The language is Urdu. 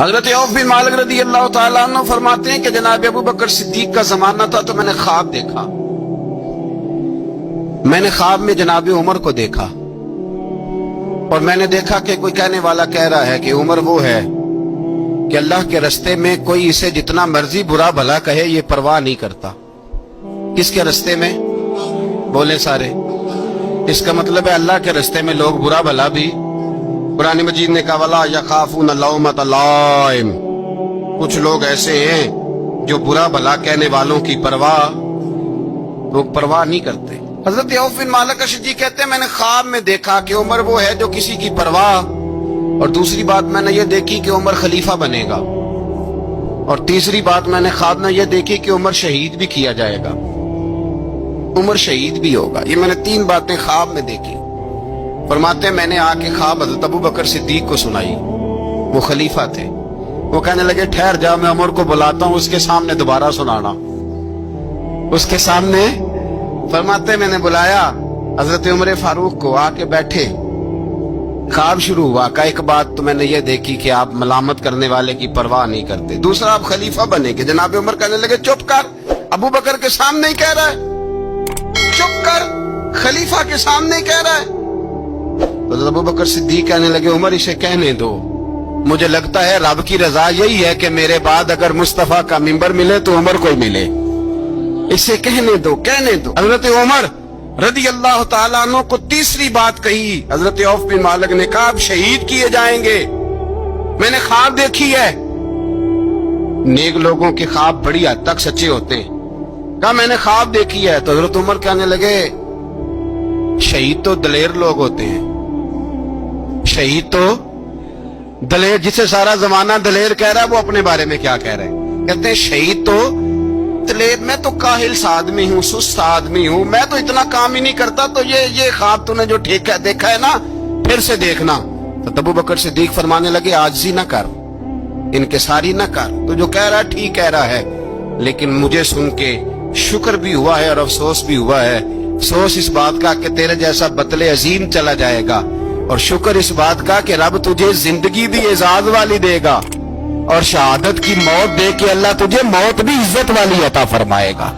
حضرت عوف بن مالک رضی اللہ تعالیٰ عنہ فرماتے ہیں کہ جناب ابو بکر صدیق کا زمانہ تھا تو میں نے خواب دیکھا. میں نے خواب میں جناب عمر کو دیکھا اور میں نے دیکھا کہ کوئی کہنے والا کہہ رہا ہے کہ عمر وہ ہے کہ اللہ کے رستے میں کوئی اسے جتنا مرضی برا بھلا کہے یہ پرواہ نہیں کرتا. کس کے رستے میں؟ بولے سارے. اس کا مطلب ہے اللہ کے رستے میں لوگ برا بھلا بھی. قرآن مجید نے کہا وَلَا يَخَافُونَ لَوْمَةَ لَائِمٍ. کچھ لوگ ایسے ہیں جو برا بھلا کہنے والوں کی پرواہ نہیں کرتے. حضرت عوف بن مالک اشجعی کہتے ہیں میں نے خواب میں دیکھا کہ عمر وہ ہے جو کسی کی پرواہ، اور دوسری بات میں نے یہ دیکھی کہ عمر خلیفہ بنے گا، اور تیسری بات میں نے خواب میں یہ دیکھی کہ عمر شہید بھی کیا جائے گا، عمر شہید بھی ہوگا. یہ میں نے تین باتیں خواب میں دیکھی. فرماتے ہیں میں نے آ کے خواب حضرت ابو بکر صدیق کو سنائی. وہ خلیفہ تھے. وہ کہنے لگے ٹھہر جا، میں عمر کو بلاتا ہوں، اس کے سامنے دوبارہ سنانا. اس کے سامنے فرماتے ہیں میں نے بلایا حضرت عمر فاروق کو. آ کے بیٹھے، خواب شروع ہوا. کا ایک بات تو میں نے یہ دیکھی کہ آپ ملامت کرنے والے کی پرواہ نہیں کرتے. دوسرا آپ خلیفہ بنے کہ جناب عمر کہنے لگے چپ کر، ابو بکر کے سامنے ہی کہہ رہا ہے، چپ کر، خلیفہ کے سامنے ہی کہہ رہا ہے. حضرت ابو بکر صدیق کہنے لگے عمر اسے کہنے دو، مجھے لگتا ہے رب کی رضا یہی ہے کہ میرے بعد اگر مصطفیٰ کا منبر ملے تو عمر کو ہی ملے، اسے کہنے دو کہنے دو. حضرت عمر رضی اللہ تعالیٰ عنہ کو تیسری بات کہی. حضرت عوف بن مالک نے کہا اب شہید کیے جائیں گے، میں نے خواب دیکھی ہے. نیک لوگوں کے خواب بڑی حد تک سچے ہوتے ہیں. کہا میں نے خواب دیکھی ہے. تو حضرت عمر کہنے لگے شہید تو دلیر لوگ ہوتے ہیں، شہید تو دلیر، جسے سارا زمانہ دلیر کہہ رہا ہے وہ اپنے بارے میں کیا کہہ رہے ہیں؟ کہتے ہیں شہید تو دلیر. میں تو کاہل سا آدمی ہوں، سست آدمی ہوں، میں تو اتنا کام ہی نہیں کرتا. تو یہ خواب تو نے جو دیکھا ہے نا پھر سے دیکھنا. تو ابو بکر صدیق فرمانے لگے عاجزی نہ کر، انکساری نہ کر، تو جو کہہ رہا ہے ٹھیک کہہ رہا ہے، لیکن مجھے سن کے شکر بھی ہوا ہے اور افسوس بھی ہوا ہے. افسوس اس بات کا کہ تیرے جیسا بطل عظیم چلا جائے گا، اور شکر اس بات کا کہ رب تجھے زندگی بھی اعزاز والی دے گا، اور شہادت کی موت دے کے اللہ تجھے موت بھی عزت والی عطا فرمائے گا.